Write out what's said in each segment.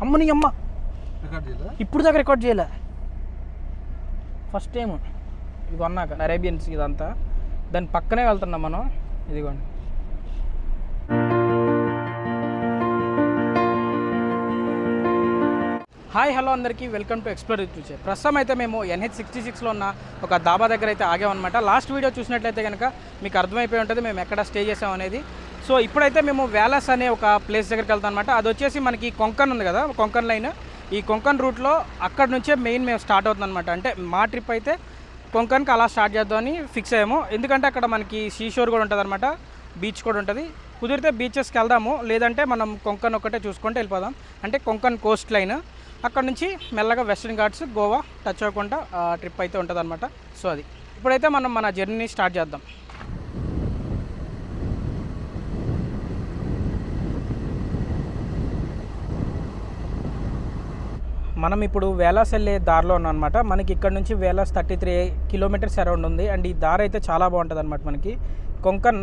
అమ్మ నీ అమ్మ రికార్డ్ చేయలే ఇప్పుడు దాకా రికార్డ్ చేయలే ఫస్ట్ టైం ఇది కొన్నాక అరేబియన్స్ ఇదంతా దాని పక్కనే వెళ్తున్నాం మనం ఇదిగోండి హాయ్ హలో అందరికీ welcome to explore with future. ప్రస్తుతం అయితే మేము NH66లో ఉన్న ఒక దాబా దగ్గర అయితే ఆగామన్నమాట. లాస్ట్ వీడియో చూసినట్లయితే కనుక మీకు అర్థమైపోయి ఉంటుంది మేము ఎక్కడ స్టే చేసాం అనేది. సో ఇప్పుడైతే మేము వ్యాలస్ అనే ఒక ప్లేస్ దగ్గరికి వెళ్తాం అనమాట. అది వచ్చేసి మనకి కొంకన్ ఉంది కదా, కొంకన్ లైన్. ఈ కొంకన్ రూట్లో అక్కడ నుంచే మెయిన్ మేము స్టార్ట్ అవుతుంది అనమాట. అంటే మా ట్రిప్ అయితే కొంకన్కి అలా స్టార్ట్ చేద్దామని ఫిక్స్ అయ్యాము. ఎందుకంటే అక్కడ మనకి సీషోర్ కూడా ఉంటుంది అనమాట, బీచ్ కూడా ఉంటుంది. కుదిరితే బీచెస్కి వెళ్దాము, లేదంటే మనం కొంకన్ ఒక్కటే చూసుకుంటే వెళ్ళిపోదాం. అంటే కొంకన్ కోస్ట్ లైన్, అక్కడ నుంచి మెల్లగా వెస్టర్న్ ఘాట్స్ గోవా టచ్ అవ్వకుండా ట్రిప్ అయితే ఉంటుంది అనమాట. సో అది ఇప్పుడైతే మనం మన జర్నీని స్టార్ట్ చేద్దాం. మనం ఇప్పుడు వేలాస్ వెళ్ళే దారిలో ఉన్నాం అనమాట. మనకి ఇక్కడ నుంచి వేలాస్ 33 కిలోమీటర్స్ అరౌండ్ ఉంది. అండ్ ఈ దారి అయితే చాలా బాగుంటుంది అనమాట. మనకి కొంకన్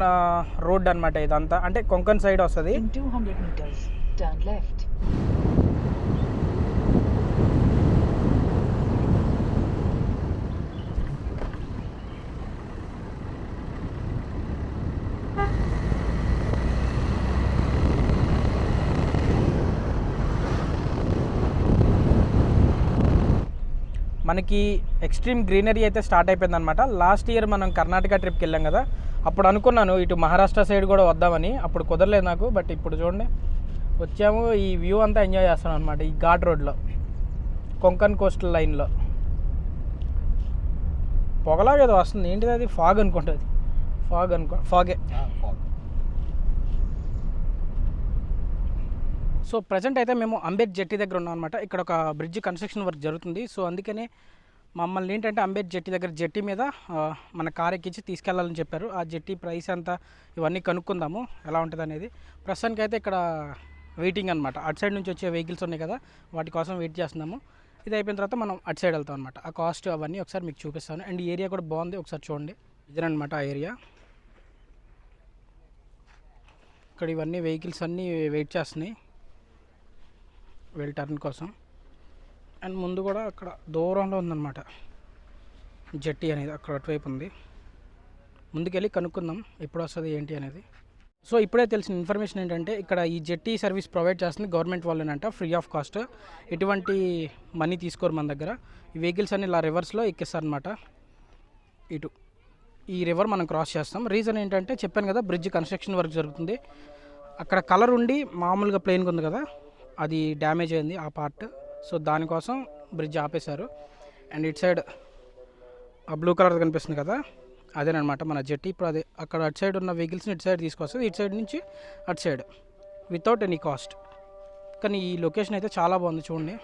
రోడ్ అనమాట ఇదంతా, అంటే కొంకన్ సైడ్ వస్తుంది. మనకి ఎక్స్ట్రీమ్ గ్రీనరీ అయితే స్టార్ట్ అయిపోయింది అనమాట. లాస్ట్ ఇయర్ మనం కర్ణాటక ట్రిప్కి వెళ్ళాం కదా, అప్పుడు అనుకున్నాను ఇటు మహారాష్ట్ర సైడ్ కూడా వద్దామని, అప్పుడు కుదరలేదు నాకు. బట్ ఇప్పుడు చూడండి వచ్చాము, ఈ వ్యూ అంతా ఎంజాయ్ చేస్తాం అనమాట. ఈ ఘాట్ రోడ్లో కొంకన్ కోస్టల్ లైన్లో పొగలాగేదో వస్తుంది, ఏంటిది అది? ఫాగ్ అనుకుంటుంది, ఫాగే. సో ప్రజెంట్ అయితే మేము అంబేద్ జెట్టి దగ్గర ఉన్నాం అనమాట. ఇక్కడ ఒక బ్రిడ్జ్ కన్స్ట్రక్షన్ వర్క్ జరుగుతుంది. సో అందుకనే మమ్మల్ని ఏంటంటే అంబేద్ జెట్టి దగ్గర జెట్టి మీద మన కార్ ఎక్కించి తీసుకెళ్లాలని చెప్పారు. ఆ జెట్టి ప్రైస్ అంతా ఇవన్నీ కనుక్కుందాము ఎలా ఉంటుంది అనేది. ప్రస్తుతానికి అయితే ఇక్కడ వెయిటింగ్ అనమాట. అటు సైడ్ నుంచి వచ్చే వెహికల్స్ ఉన్నాయి కదా, వాటి కోసం వెయిట్ చేస్తున్నాము. ఇది అయిపోయిన తర్వాత మనం అటు సైడ్ వెళ్తాం అనమాట. ఆ కాస్ట్ అవన్నీ ఒకసారి మీకు చూపిస్తాను. అండ్ ఈ ఏరియా కూడా బాగుంది, ఒకసారి చూడండి. ఇదేనమాట ఆ ఏరియా. ఇక్కడ ఇవన్నీ వెహికల్స్ అన్నీ వెయిట్ చేస్తున్నాయి వీళ్ళ టర్న్ కోసం. అండ్ ముందు కూడా అక్కడ దూరంలో ఉందన్నమాట జెట్టి అనేది, అక్కడ అటువైపు ఉంది. ముందుకెళ్ళి కనుక్కుందాం ఎప్పుడు వస్తుంది ఏంటి అనేది. సో ఇప్పుడే తెలిసిన ఇన్ఫర్మేషన్ ఏంటంటే ఇక్కడ ఈ జెట్టి సర్వీస్ ప్రొవైడ్ చేస్తుంది గవర్నమెంట్ వాళ్ళనంట, ఫ్రీ ఆఫ్ కాస్ట్. ఎటువంటి మనీ తీసుకోరు మన దగ్గర. ఈ వెహికల్స్ అన్ని ఇలా రివర్స్లో ఎక్కిస్తారనమాట. ఇటు ఈ రివర్ మనం క్రాస్ చేస్తాం. రీజన్ ఏంటంటే చెప్పాను కదా, బ్రిడ్జ్ కన్స్ట్రక్షన్ వర్క్ జరుగుతుంది. అక్కడ కలర్ ఉండి మామూలుగా ప్లెయిన్గా ఉంది కదా, అది డ్యామేజ్ అయింది ఆ పార్ట్. సో దానికోసం బ్రిడ్జ్ ఆపేశారు. అండ్ ఇటు సైడ్ ఆ బ్లూ కలర్ కనిపిస్తుంది కదా, అదేనమాట మన జెట్టి. ఇప్పుడు అదే అక్కడ అటు సైడ్ ఉన్న వెహికల్స్ని ఇటు సైడ్ తీసుకొస్తుంది, ఇటు సైడ్ నుంచి అటు సైడ్ వితౌట్ ఎనీ కాస్ట్. కానీ ఈ లొకేషన్ అయితే చాలా బాగుంది చూడండి.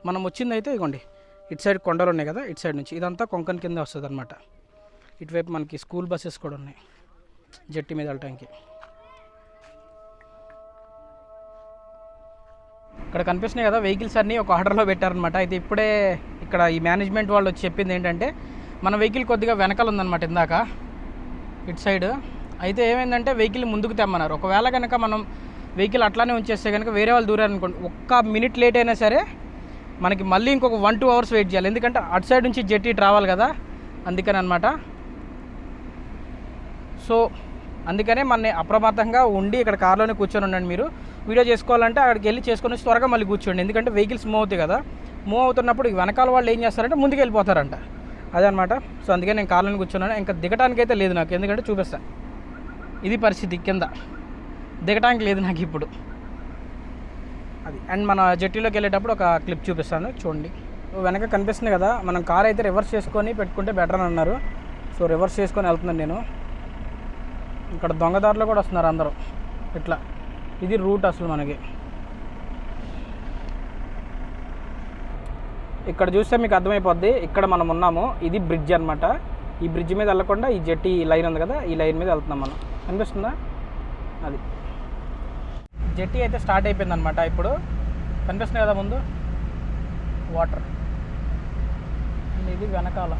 మనం వచ్చింది అయితే ఇదిగోండి, ఇటు సైడ్ కొండలు ఉన్నాయి కదా, ఇటు సైడ్ నుంచి ఇదంతా కొంకన్ కింద వస్తుంది అనమాట. ఇటువైపు మనకి స్కూల్ బస్సెస్ కూడా ఉన్నాయి జెట్టి మీద వెళ్ళటానికి. ఇక్కడ కనిపిస్తున్నాయి కదా వెహికల్స్ అన్నీ ఒక ఆర్డర్లో పెట్టారనమాట. అయితే ఇప్పుడే ఇక్కడ ఈ మేనేజ్మెంట్ వాళ్ళు వచ్చి చెప్పింది ఏంటంటే మన వెహికల్ కొద్దిగా వెనకాల ఉందన్నమాట ఇందాక ఇటు సైడ్. అయితే ఏమైందంటే వెహికల్ ముందుకు తెమ్మన్నారు. ఒకవేళ కనుక మనం వెహికల్ అట్లానే ఉంచేస్తే కనుక వేరే వాళ్ళు దూరారనుకోండి, ఒక్క మినిట్ లేట్ అయినా సరే మనకి మళ్ళీ ఇంకొక 1-2 అవర్స్ వెయిట్ చేయాలి. ఎందుకంటే అటు సైడ్ నుంచి జెట్టి రావాలి కదా, అందుకని అనమాట. సో అందుకనే మన అప్రమత్తంగా ఉండి ఇక్కడ కార్లోనే కూర్చొని ఉండండి. మీరు వీడియో చేసుకోవాలంటే అక్కడికి వెళ్ళి చేసుకొని వచ్చి త్వరగా మళ్ళీ కూర్చోండి. ఎందుకంటే వెహికల్స్ మూవ్ అవుతాయి కదా, మూవ్ అవుతున్నప్పుడు వెనకాల వాళ్ళు ఏం చేస్తారంటే ముందుకు వెళ్ళిపోతారంట, అదనమాట. సో అందుకే నేను కార్లోనే కూర్చున్నాను. ఇంకా దిగటానికి అయితే లేదు నాకు, ఎందుకంటే చూపిస్తాను ఇది పరిస్థితి, కింద దిగటానికి లేదు నాకు ఇప్పుడు అది. అండ్ మన జెట్టీలోకి వెళ్ళేటప్పుడు ఒక క్లిప్ చూపిస్తాను చూడండి. వెనక కనిపిస్తుంది కదా, మనం కార్ అయితే రివర్స్ చేసుకొని పెట్టుకుంటే బెటర్ అని అన్నారు. సో రివర్స్ చేసుకొని వెళ్తున్నాను నేను. ఇక్కడ దొంగదారులు కూడా వస్తున్నారు అందరూ ఇట్లా. ఇది రూట్ అసలు మనకి. ఇక్కడ చూస్తే మీకు అర్థమైపోద్ది ఇక్కడ మనం ఉన్నాము. ఇది బ్రిడ్జ్ అనమాట. ఈ బ్రిడ్జ్ మీద వెళ్ళకుండా ఈ జెట్టి లైన్ ఉంది కదా, ఈ లైన్ మీద వెళ్తున్నాం మనం. కనిపిస్తుందా? అది జెట్టి అయితే స్టార్ట్ అయిపోయింది అనమాట. ఇప్పుడు కనిపిస్తుంది కదా ముందు వాటర్, అండ్ ఇది వెనకాల.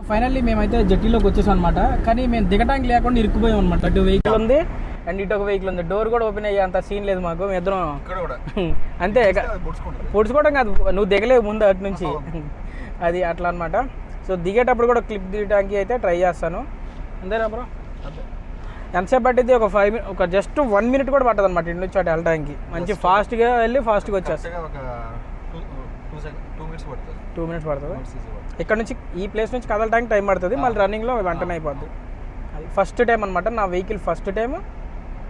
ఫైనల్లీ మేమైతే జట్టీలోకి వచ్చేసాం అనమాట. కానీ మేము దిగడానికి లేకుండా ఇరుక్కుపోయాం అనమాట. అటు వెహికల్ ఉంది అండ్ ఇటు ఒక వెహికల్ ఉంది. డోర్ కూడా ఓపెన్ అయ్యే అంత సీన్ లేదు మాకు. మేము ఇద్దరం అంతే పొడుచుకోవడం కాదు, నువ్వు దిగలేవు ముందు అటు నుంచి. అది అట్లా అనమాట. సో దిగేటప్పుడు కూడా క్లిప్ దిగడానికి అయితే ట్రై చేస్తాను. అంతేనా బ్రో? ఎంతసేపు పట్టింది? ఒక జస్ట్ 1 minute కూడా పట్టదు అనమాట ఇంటి నుంచి అటు వెళ్ళడానికి. మంచి ఫాస్ట్గా వెళ్ళి ఫాస్ట్గా వచ్చేస్తాను. 2 minutes పడుతుంది. ఇక్కడ నుంచి ఈ ప్లేస్ నుంచి కదలడానికి టైం పడుతుంది, మళ్ళీ రన్నింగ్లో వెంటనే అయిపోద్ది. అది ఫస్ట్ టైం అనమాట నా vehicle first time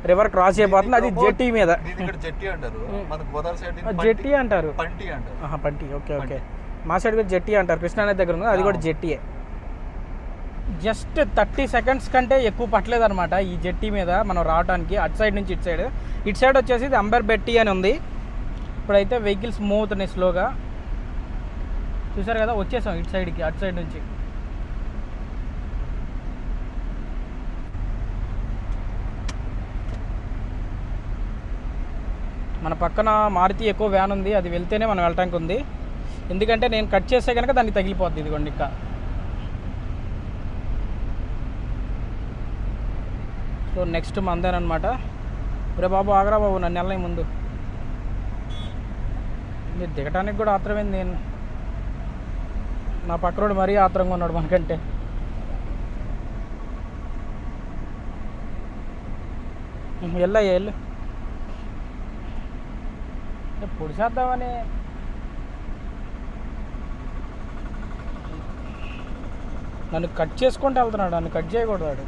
river cross అయిపోతుంది. అది జెట్టి మీద. జెట్టి అంటారు, పంటి. ఓకే ఓకే, మా సైడ్ కూడా జెట్టి అంటారు. కృష్ణానది దగ్గర ఉంది, అది కూడా జెట్టీయే. జస్ట్ 30 seconds కంటే ఎక్కువ పట్టలేదు అనమాట ఈ జెట్టి మీద మనం రావడానికి. అటు సైడ్ నుంచి ఇటు సైడ్ వచ్చేసి ఇది అంబర్ బెట్టి అని ఉంది. ఇప్పుడైతే వెహికల్స్ మూవ్ అవుతున్నాయి స్లోగా. చూసారు కదా, వచ్చేసాం ఇటు సైడ్కి, అటు సైడ్ నుంచి. మన పక్కన మారుతి ఎక్కువ వ్యాన్ ఉంది, అది వెళ్తేనే మనం వెళ్ళటానికి ఉంది. ఎందుకంటే నేను కట్ చేస్తే కనుక దానికి తగిలిపోద్ది. ఇదిగోండి ఇంకా. So next మందేనమాట. రే బాబు ఆగరా బాబు, నన్ను వెళ్ళని ముందు. మీరు దిగటానికి కూడా ఆత్రమైంది. నేను నా పక్కనోడు మరీ ఆత్రంగా ఉన్నాడు మనకంటే. వెళ్ళయ్యా వెళ్ళు, పొడిచేద్దామని. నన్ను కట్ చేసుకుంటూ వెళ్తున్నాడు, నన్ను కట్ చేయకూడదు. వాడు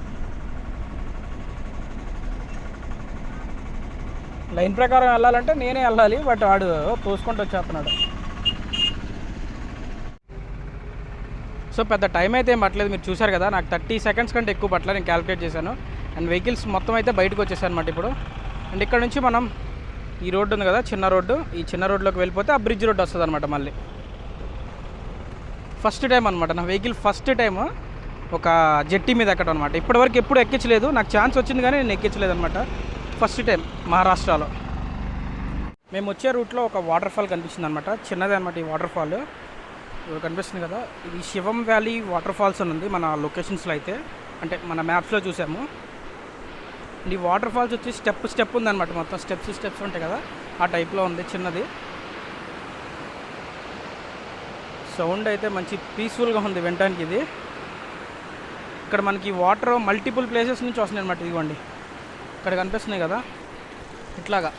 లైన్ ప్రకారం వెళ్ళాలంటే నేనే వెళ్ళాలి, బట్ వాడు తోసుకుంటూ వచ్చేస్తున్నాడు. సో పెద్ద టైం అయితే ఏం పట్టలేదు, మీరు చూసారు కదా. నాకు 30 seconds కంటే ఎక్కువ పట్టలేదు, నేను క్యాలిక్యులేట్ చేశాను. అండ్ వెహికల్స్ మొత్తం అయితే బయటకు వచ్చేసాయి అనమాట ఇప్పుడు. అండ్ ఇక్కడ నుంచి మనం ఈ రోడ్డు ఉంది కదా, చిన్న రోడ్డు, ఈ చిన్న రోడ్లోకి వెళ్ళిపోతే ఆ బ్రిడ్జ్ రోడ్డు వస్తుంది అనమాట. మళ్ళీ ఫస్ట్ టైం అనమాట నా వెహికల్ ఫస్ట్ టైం ఒక జెట్టి మీద ఎక్కడం అనమాట. ఇప్పటివరకు ఎప్పుడు ఎక్కించలేదు, నాకు ఛాన్స్ వచ్చింది కానీ నేను ఎక్కించలేదు అనమాట. ఫస్ట్ టైం మహారాష్ట్రలో. మేము వచ్చే రూట్లో ఒక వాటర్ ఫాల్ కనిపిస్తుంది అనమాట, చిన్నదే అనమాట ఈ వాటర్ ఫాల్. కనిపిస్తుంది కదా, ఇది శివం వ్యాలీ వాటర్ ఫాల్స్ అని ఉంది మన లొకేషన్స్లో అయితే, అంటే మన మ్యాప్స్లో చూసాము. ఈ వాటర్ ఫాల్స్ వచ్చి స్టెప్ ఉందన్నమాట, మొత్తం స్టెప్స్ ఉంటాయి కదా, ఆ టైప్లో ఉంది, చిన్నది. సౌండ్ అయితే మంచి పీస్ఫుల్గా ఉంది వినడానికి. ఇది ఇక్కడ మనకి వాటర్ మల్టిపుల్ ప్లేసెస్ నుంచి వస్తున్నాయి అనమాట. ఇదిగోండి ఇక్కడ కనిపిస్తున్నాయి కదా, ఇట్లాగా.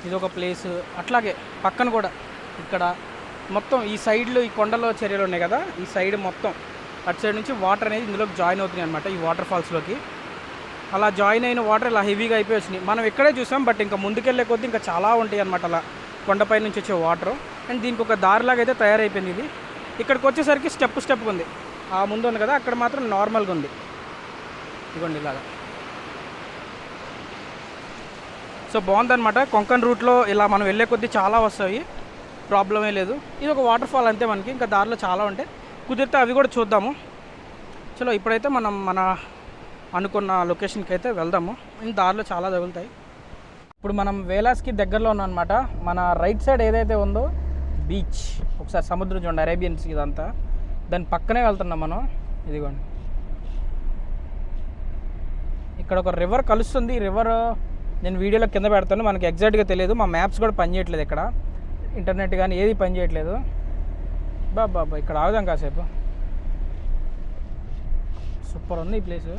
ఇది ఒక ప్లేస్. అట్లాగే పక్కన కూడా ఇక్కడ మొత్తం ఈ సైడ్లో ఈ కొండలో చర్యలు ఉన్నాయి కదా, ఈ సైడ్ మొత్తం అటు సైడ్ నుంచి వాటర్ అనేది ఇందులోకి జాయిన్ అవుతున్నాయి అనమాట, ఈ వాటర్ ఫాల్స్లోకి. అలా జాయిన్ అయిన వాటర్ ఇలా హెవీగా అయిపోయి వచ్చినాయి. మనం ఇక్కడే చూసాం, బట్ ఇంకా ముందుకెళ్ళే కొద్దీ ఇంకా చాలా ఉంటాయి అనమాట అలా కొండపై నుంచి వచ్చే వాటర్. అండ్ దీనికి ఒక దారిలాగా అయితే తయారైపోయింది ఇది. ఇక్కడికి వచ్చేసరికి స్టెప్ ఉంది. ఆ ముందు ఉంది కదా, అక్కడ మాత్రం నార్మల్గా ఉంది. ఇదిగోండి ఇలాగా. సో బాగుందన్నమాట. కొంకన్ రూట్లో ఇలా మనం వెళ్ళే కొద్దీ చాలా వస్తాయి, ప్రాబ్లమే లేదు. ఇది ఒక వాటర్ ఫాల్ అంతే, మనకి ఇంకా దారిలో చాలా ఉంటాయి. కుదిరితే అవి కూడా చూద్దాము. చలో ఇప్పుడైతే మనం మన అనుకున్న లొకేషన్కి అయితే వెళ్దాము. దారిలో చాలా తగులుతాయి. ఇప్పుడు మనం వేలాస్కి దగ్గరలో ఉన్నాం అనమాట. మన రైట్ సైడ్ ఏదైతే ఉందో బీచ్, ఒకసారి సముద్రం చూడండి, అరేబియన్స్ ఇదంతా, దాని పక్కనే వెళ్తున్నాం మనం. ఇదిగోండి ఇక్కడ ఒక రివర్ కలుస్తుంది. ఈ రివర్ నేను వీడియోలో కింద పెడతాను, మనకి ఎగ్జాక్ట్గా తెలియదు. మా మ్యాప్స్ కూడా పనిచేయట్లేదు, ఇక్కడ ఇంటర్నెట్ కానీ ఏది పనిచేయట్లేదు. బాబా ఇక్కడ ఆగుదాం కాసేపు. సూపర్ ఉంది ఈ ప్లేసు.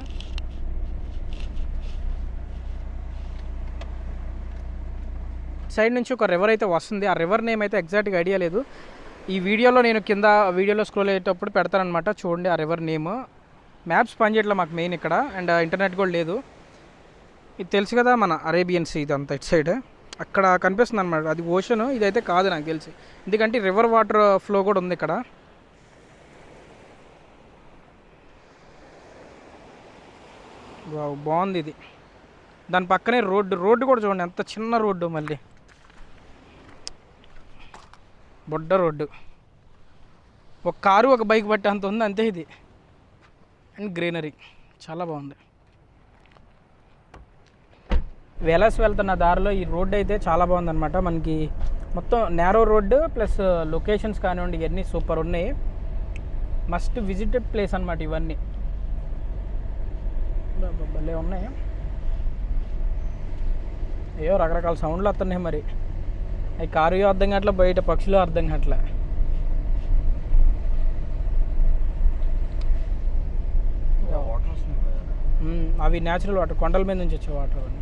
సైడ్ నుంచి ఒక రివర్ అయితే వస్తుంది. ఆ రివర్ నేమ్ అయితే ఎగ్జాక్ట్గా ఐడియా లేదు. ఈ వీడియోలో నేను కింద వీడియోలో స్క్రోల్ అయ్యేటప్పుడు పెడతానమాట, చూడండి ఆ రివర్ నేమ్. మ్యాప్స్ పనిచేయట్లేదు మాకు మెయిన్ ఇక్కడ, అండ్ ఇంటర్నెట్ కూడా లేదు. ఇది తెలుసు కదా మన అరేబియన్స్ ఇదంతా ఇటు సైడ్ అక్కడ కనిపిస్తుంది అనమాట, అది ఓషన్. ఇదైతే కాదు నాకు తెలిసి, ఎందుకంటే రివర్ వాటర్ ఫ్లో కూడా ఉంది ఇక్కడ. బాగుంది ఇది. దాని పక్కనే రోడ్డు కూడా చూడండి, ఎంత చిన్న రోడ్డు, మళ్ళీ బొడ్డ రోడ్డు. ఒక కారు ఒక బైక్ బట్టి అంత ఉంది అంతే ఇది. అండ్ గ్రీనరీ చాలా బాగుంది. వెలాస్ వెళ్తున్న దారిలో ఈ రోడ్డు అయితే చాలా బాగుందన్నమాట. మనకి మొత్తం నేరో రోడ్డు ప్లస్ లొకేషన్స్ కానివ్వండి ఇవన్నీ సూపర్ ఉన్నాయి. మస్ట్ విజిటెడ్ ప్లేస్ అనమాట ఇవన్నీ. భలే ఉన్నాయి. ఏవో రకరకాల సౌండ్లు వస్తున్నాయి మరి. అవి కారు అర్థం కావట్లే, బయట పక్షులు అర్థం కావట్లే. అవి న్యాచురల్ వాటర్, కొండల మీద నుంచి వచ్చే వాటర్ అవన్నీ.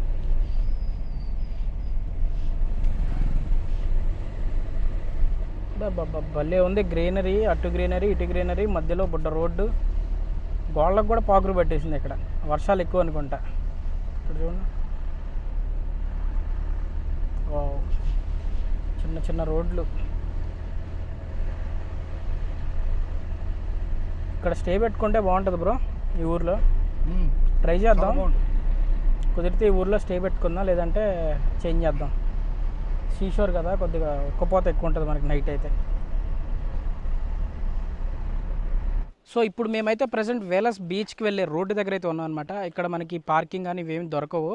భలే ఉంది గ్రీనరీ, అటు గ్రీనరీ ఇటు గ్రీనరీ, మధ్యలో బుడ్డ రోడ్డు, గోళ్ళకు కూడా పాకురు పట్టేసింది. ఇక్కడ వర్షాలు ఎక్కువ అనుకుంటా. ఇక్కడ చూడండి, చిన్న చిన్న రోడ్లు. ఇక్కడ స్టే పెట్టుకుంటే బాగుంటుంది బ్రో ఈ ఊర్లో. ట్రై చేద్దాం, కుదిరితే ఈ ఊర్లో స్టే పెట్టుకుందాం, లేదంటే చేంజ్ చేద్దాం. సీషోర్ కదా, కొద్దిగా ఉక్కపోత ఎక్కువ ఉంటుంది మనకి నైట్ అయితే. సో ఇప్పుడు మేమైతే ప్రజెంట్ వేలస్ బీచ్కి వెళ్ళే రోడ్డు దగ్గర అయితే ఉన్నాం అనమాట. ఇక్కడ మనకి పార్కింగ్ కానీ ఇవేమి దొరకవు.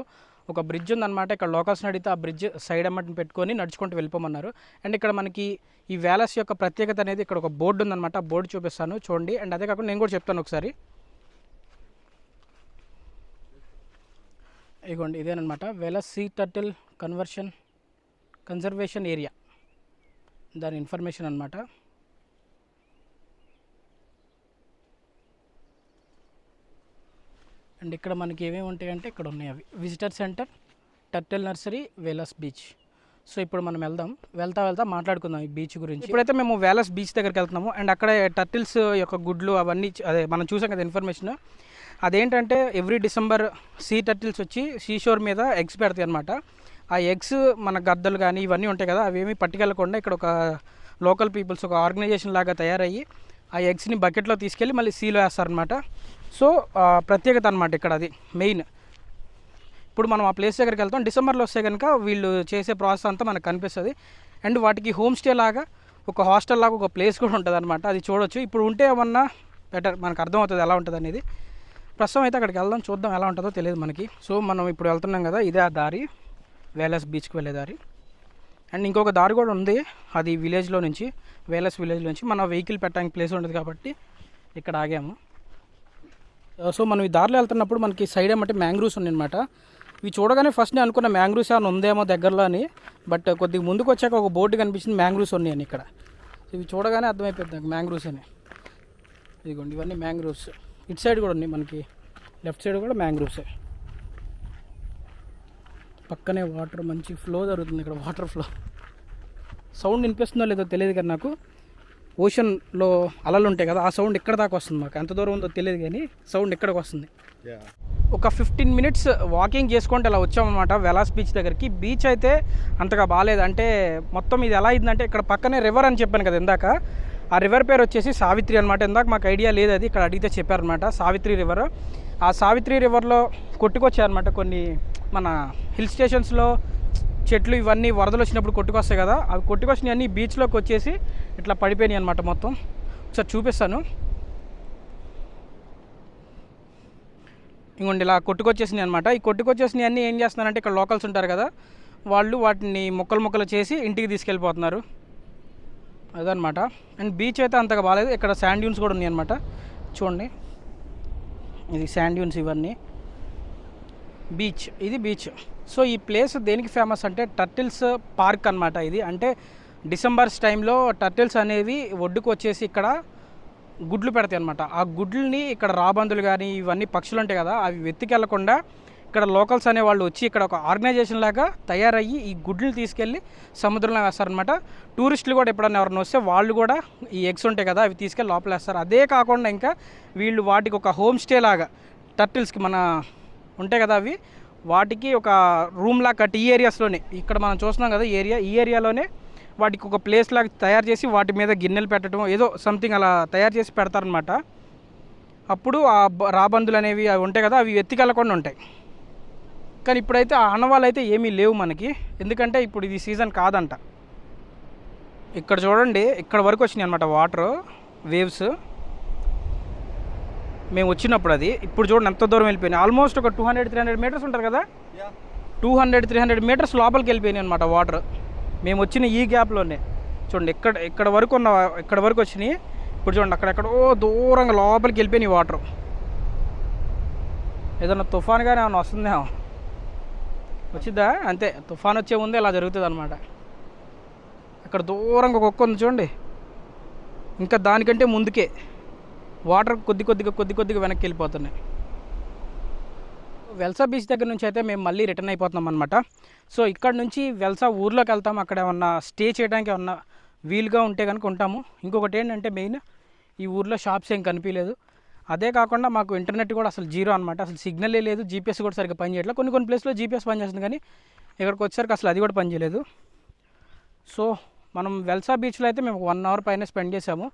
ఒక బ్రిడ్జ్ ఉందన్నమాట. ఇక్కడ లోకల్స్ని అడిగితే ఆ బ్రిడ్జ్ సైడ్ అమ్మటిని పెట్టుకొని నడుచుకుంటూ వెళ్ళిపోమన్నారు. అండ్ ఇక్కడ మనకి ఈ వేలస్ యొక్క ప్రత్యేకత అనేది ఇక్కడ ఒక బోర్డు ఉందన్నమాట. ఆ బోర్డు చూపిస్తాను చూడండి. అండ్ అదే కాకుండా నేను కూడా చెప్తాను ఒకసారి. ఇదిగోండి, ఇదేనమాట Velas sea turtle conservation area, దాని ఇన్ఫర్మేషన్ అనమాట. అండ్ ఇక్కడ మనకి ఏమేమి ఉంటాయంటే ఇక్కడ ఉన్నాయి అవి. Visitor centre, turtle nursery, Velas beach. So ఇప్పుడు మనం వెళ్తా మాట్లాడుకుందాం ఈ బీచ్ గురించి. ఇప్పుడైతే మేము వేలస్ బీచ్ దగ్గరికి వెళ్తున్నాము. అండ్ అక్కడ టర్టిల్స్ యొక్క గుడ్లు అవన్నీ అదే మనం చూసాం కదా ఇన్ఫర్మేషన్. అదేంటంటే ఎవ్రీ డిసెంబర్ సీ టర్టిల్స్ వచ్చి సీషోర్ మీద ఎగ్స్ పెడతాయి అనమాట. ఆ ఎగ్స్ మన గద్దలు కానీ ఇవన్నీ ఉంటాయి కదా, అవి ఏమీ పట్టుకెళ్ళకుండా ఇక్కడ ఒక లోకల్ పీపుల్స్ ఒక ఆర్గనైజేషన్ లాగా తయారయ్యి ఆ ఎగ్స్ని బకెట్లో తీసుకెళ్ళి మళ్ళీ సీలో వేస్తారనమాట. సో ప్రత్యేకత అనమాట ఇక్కడ, అది మెయిన్. ఇప్పుడు మనం ఆ ప్లేస్ దగ్గరికి వెళ్తాం. డిసెంబర్లో వస్తే కనుక వీళ్ళు చేసే ప్రాసెస్ అంతా మనకు కనిపిస్తుంది. అండ్ వాటికి హోమ్ స్టే లాగా ఒక హాస్టల్ లాగా ఒక ప్లేస్ కూడా ఉంటుంది అనమాట. అది చూడొచ్చు. ఇప్పుడు ఉంటే ఏమన్నా బెటర్, మనకు అర్థమవుతుంది ఎలా ఉంటుంది అనేది. ప్రస్తుతం అయితే అక్కడికి వెళ్దాం, చూద్దాం ఎలా ఉంటుందో తెలియదు మనకి. సో మనం ఇప్పుడు వెళ్తున్నాం కదా, ఇదే ఆ దారి, వేలస్ బీచ్కి వెళ్ళే దారి. అండ్ ఇంకొక దారి కూడా ఉంది, అది విలేజ్లో నుంచి, వేలస్ విలేజ్ నుంచి. మన వెహికల్ పెట్టడానికి ప్లేస్ ఉంటుంది కాబట్టి ఇక్కడ ఆగాము. సో మనం ఈ దారిలో వెళ్తున్నప్పుడు మనకి సైడ్ ఏమంటే మ్యాంగ్రూవ్స్ ఉన్నాయన్నమాట. ఇవి చూడగానే ఫస్ట్ నేను అనుకున్న మ్యాంగ్రూవ్స్ ఏమైనా ఉందేమో దగ్గరలో అని. బట్ కొద్దిగా ముందుకు వచ్చాక ఒక బోర్డు కనిపించింది, మ్యాంగ్రూవ్స్ ఉన్నాయని. ఇక్కడ ఇవి చూడగానే అర్థమైపోతుంది నాకు మ్యాంగ్రూవ్స్ అని. ఇదిగోండి, ఇవన్నీ మ్యాంగ్రూవ్స్. ఇటు సైడ్ కూడా ఉన్నాయి మనకి, లెఫ్ట్ సైడ్ కూడా మ్యాంగ్రూవ్సే. పక్కనే వాటర్ మంచి ఫ్లో జరుగుతుంది ఇక్కడ, వాటర్ ఫ్లో. సౌండ్ వినిపిస్తుందో లేదో తెలియదు కానీ నాకు, ఓషన్లో అలలు ఉంటాయి కదా, ఆ సౌండ్ ఇక్కడ దాకా వస్తుంది. మాకు ఎంత దూరం ఉందో తెలియదు కానీ సౌండ్ ఇక్కడికి వస్తుంది. ఒక 15 minutes వాకింగ్ చేసుకుంటే అలా వచ్చామన్నమాట వెలాస్ బీచ్ దగ్గరికి. బీచ్ అయితే అంతగా బాగాలేదు. అంటే మొత్తం ఇది ఎలా అయిందంటే, ఇక్కడ పక్కనే రివర్ అని చెప్పాను కదా ఇందాక, ఆ రివర్ పేరు వచ్చేసి సావిత్రి అనమాట. ఇందాక మాకు ఐడియా లేదు, అది ఇక్కడ అడిగితే చెప్పారనమాట. సావిత్రి రివర్. ఆ సావిత్రి రివర్లో కొట్టుకొచ్చాయన్నమాట కొన్ని మన హిల్ స్టేషన్స్లో చెట్లు ఇవన్నీ వరదలు వచ్చినప్పుడు కొట్టుకొస్తాయి కదా, అవి కొట్టుకొచ్చినాయి అన్నీ బీచ్లోకి వచ్చేసి ఇట్లా పడిపోయినాయి అనమాట. మొత్తం ఒకసారి చూపిస్తాను. ఇంకోండి ఇలా కొట్టుకొచ్చేసినాయి అనమాట. ఈ కొట్టుకొచ్చేసినవి అన్నీ ఏం చేస్తున్నారంటే, ఇక్కడ లోకల్స్ ఉంటారు కదా, వాళ్ళు వాటిని ముక్కలు చేసి ఇంటికి తీసుకెళ్ళిపోతున్నారు, అదనమాట. అండ్ బీచ్ అయితే అంతగా బాగాలేదు. ఇక్కడ శాండ్ డ్యూన్స్ కూడా ఉన్నాయి అనమాట. చూడండి, ఇది శాండ్ డ్యూన్స్, ఇవన్నీ బీచ్, ఇది బీచ్. సో ఈ ప్లేస్ దేనికి ఫేమస్ అంటే టర్టిల్స్ పార్క్ అనమాట ఇది. అంటే డిసెంబర్స్ టైంలో టర్టిల్స్ అనేవి ఒడ్డుకు వచ్చేసి ఇక్కడ గుడ్లు పెడతాయి అనమాట. ఆ గుడ్లని ఇక్కడ రాబందులు కానీ ఇవన్నీ పక్షులు ఉంటాయి కదా, అవి వెతికెళ్లకుండా ఇక్కడ లోకల్స్ అనే వాళ్ళు వచ్చి ఇక్కడ ఒక ఆర్గనైజేషన్ లాగా తయారయ్యి ఈ గుడ్లను తీసుకెళ్ళి సముద్రంలో వేస్తారనమాట. టూరిస్టులు కూడా ఎప్పుడన్నా ఎవరైనా వస్తే వాళ్ళు కూడా ఈ ఎగ్స్ ఉంటాయి కదా, అవి తీసుకెళ్ళి లోపల వేస్తారు. అదే కాకుండా ఇంకా వీళ్ళు వాటికి ఒక హోమ్ స్టే లాగా, టర్టిల్స్కి మన ఉంటాయి కదా అవి, వాటికి ఒక రూమ్ లాగా కట్టి ఈ ఏరియాస్లోనే, ఇక్కడ మనం చూస్తున్నాం కదా ఈ ఏరియాలోనే వాటికి ఒక ప్లేస్ లాగా తయారు చేసి వాటి మీద గిన్నెలు పెట్టడం ఏదో సంథింగ్ అలా తయారు చేసి పెడతారనమాట. అప్పుడు ఆ రాబందులు అనేవి అవి ఉంటాయి కదా, అవి ఎత్తికెళ్ళకుండా ఉంటాయి. కానీ ఇప్పుడైతే ఆ ఆనవాళ్ళు అయితే ఏమీ లేవు మనకి, ఎందుకంటే ఇప్పుడు ఇది సీజన్ కాదంట. ఇక్కడ చూడండి, ఇక్కడ వరకు వచ్చినాయి అనమాట వాటర్ వేవ్స్ మేము వచ్చినప్పుడు. అది ఇప్పుడు చూడండి ఎంత దూరం వెళ్ళిపోయినాయి. ఆల్మోస్ట్ ఒక 200-300 మీటర్స్ ఉంటుంది కదా, 200-300 మీటర్స్ లోపలికి వెళ్ళిపోయినాయి అనమాట వాటర్. మేము వచ్చిన ఈ గ్యాప్లోనే చూడండి, ఇక్కడ వరకు వచ్చినాయి. ఇప్పుడు చూడండి అక్కడెక్కడో దూరంగా లోపలికి వెళ్ళిపోయినాయి వాటర్. ఏదన్నా తుఫాన్ కానీ ఏమన్నా వస్తుందేమో, వచ్చిద్దా అంతే, తుఫాన్ వచ్చే ముందే ఇలా జరుగుతుంది అనమాట. అక్కడ దూరంగా ఒక కుక్క ఉంది చూడండి, ఇంకా దానికంటే ముందుకే వాటర్ కొద్ది కొద్దిగా వెనక్కి వెళ్ళిపోతున్నాయి. వెల్సా బీచ్ దగ్గర నుంచి అయితే మేము మళ్ళీ రిటర్న్ అయిపోతున్నాం అనమాట. సో ఇక్కడ నుంచి వెల్సా ఊర్లోకి వెళ్తాము. అక్కడ ఏమన్నా స్టే చేయడానికి ఏమన్నా వీలుగా ఉంటే కనుక ఉంటాము. ఇంకొకటి ఏంటంటే మెయిన్, ఈ ఊర్లో షాప్స్ ఏం కనిపించలేదు. అదే కాకుండా మాకు ఇంటర్నెట్ కూడా అసలు జీరో అనమాట, అసలు సిగ్నలే లేదు, జీపీఎస్ కూడా సరిగ్గా పనిచేయట్లేదు. కొన్ని ప్లేస్లో జీపీఎస్ పనిచేస్తుంది కానీ ఇక్కడికి వచ్చేసరికి అసలు అది కూడా పనిచేయలేదు. సో మనం వెల్సా బీచ్లో అయితే మేము 1 అవర్ పైన స్పెండ్ చేసాము.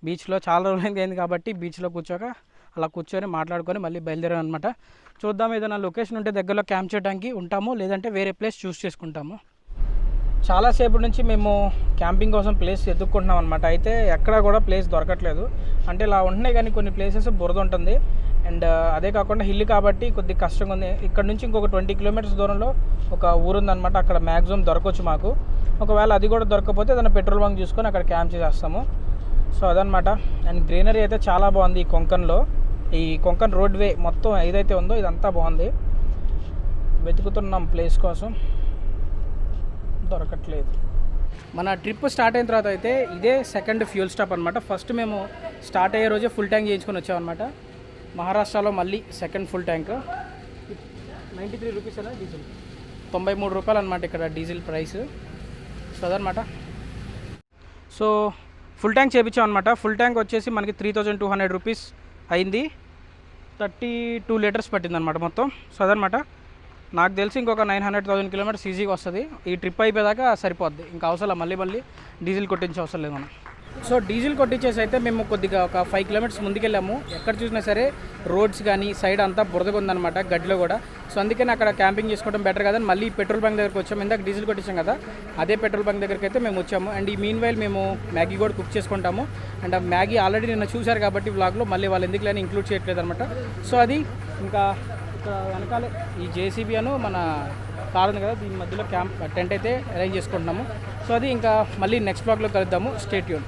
బీచ్లో చాలా రోజులైంది అయింది కాబట్టి బీచ్లో అలా కూర్చొని మాట్లాడుకొని మళ్ళీ బయలుదేరాం అనమాట. చూద్దాం, ఏదైనా లొకేషన్ ఉంటే దగ్గరలో క్యాంప్ చేయడానికి ఉంటాము, లేదంటే వేరే ప్లేస్ చూస్ చేసుకుంటాము. చాలాసేపటి నుంచి మేము క్యాంపింగ్ కోసం ప్లేస్ ఎత్తుక్కుంటున్నాం అనమాట. అయితే ఎక్కడ కూడా ప్లేస్ దొరకట్లేదు. అంటే ఇలా ఉంటున్నాయి కానీ కొన్ని ప్లేసెస్ బురద ఉంటుంది, అండ్ అదే కాకుండా హిల్ కాబట్టి కొద్దిగా కష్టంగా ఉంది. ఇక్కడ నుంచి ఇంకొక 20 కిలోమీటర్స్ దూరంలో ఒక ఊరుందనమాట, అక్కడ మ్యాక్సిమం దొరకవచ్చు మాకు. ఒకవేళ అది కూడా దొరకకపోతే ఏదైనా పెట్రోల్ బంక్ చూసుకొని అక్కడ క్యాంప్ చేసేస్తాము. సో అదనమాట. అండ్ గ్రీనరీ అయితే చాలా బాగుంది ఈ కొంకన్ రోడ్వే మొత్తం ఏదైతే ఉందో ఇదంతా బాగుంది. వెతుకుతున్నాం ప్లేస్ కోసం, దొరకట్లేదు. మన ట్రిప్ స్టార్ట్ అయిన తర్వాత అయితే ఇదే సెకండ్ ఫ్యూల్ స్టాప్ అనమాట. ఫస్ట్ మేము స్టార్ట్ అయ్యే రోజే ఫుల్ ట్యాంక్ చేయించుకొని వచ్చామన్నమాట. మహారాష్ట్రలో మళ్ళీ సెకండ్ ఫుల్ ట్యాంక్ 93 రూపీస్ అలా డీజిల్, 93 రూపాయలు అనమాట ఇక్కడ డీజిల్ ప్రైస్. సో అదనమాట. సో ఫుల్ ట్యాంక్ చేయించామన్నమాట. ఫుల్ ట్యాంక్ వచ్చేసి మనకి 3200 రూపీస్ అయింది. 32 లీటర్స్ పట్టిందనమాట మొత్తం. సో అదనమాట. నాకు తెలిసి ఇంకొక 900,000 కిలోమీటర్స్ ఈజీగా వస్తుంది. ఈ ట్రిప్ అయిపోయేదాకా సరిపోద్ది, ఇంకా అవసరం మళ్ళీ డీజిల్ కొట్టించే అవసరం లేదు మనం. సో డీజిల్ కొట్టించేసి అయితే మేము కొద్దిగా ఒక 5 కిలోమీటర్స్ ముందుకెళ్ళాము. ఎక్కడ చూసినా సరే రోడ్స్ కానీ సైడ్ అంతా బురదగా ఉందన్నమాట, గడ్డిలో కూడా. సో అందుకని అక్కడ క్యాంపింగ్ చేసుకోవడం బెటర్ కదా, మళ్ళీ పెట్రోల్ బంక్ దగ్గరికి వచ్చాము. ఇందాక డీజిల్ కొట్టించాం కదా, అదే పెట్రోల్ బంక్ దగ్గరికి అయితే మేము వచ్చాము. అండ్ ఈ మీన్ వైల్ మేము మ్యాగీ కూడా కుక్ చేసుకుంటాము. అండ్ ఆ మ్యాగీ ఆల్రెడీ నిన్న చూశారు కాబట్టి వ్లాగ్లో, మళ్ళీ వాళ్ళు ఎందుకు లేని ఇంక్లూడ్ చేయట్లేదు అనమాట. సో అది ఇంకా ఇక్కడ వెనకాలే ఈ జేసీబీ అను మన కార్ ఉంది కదా, దీని మధ్యలో టెంట్ అయితే అరేంజ్ చేసుకుంటున్నాము. సో అది ఇంకా మళ్ళీ నెక్స్ట్ బ్లాగ్లో కలుద్దాము. Stay tune.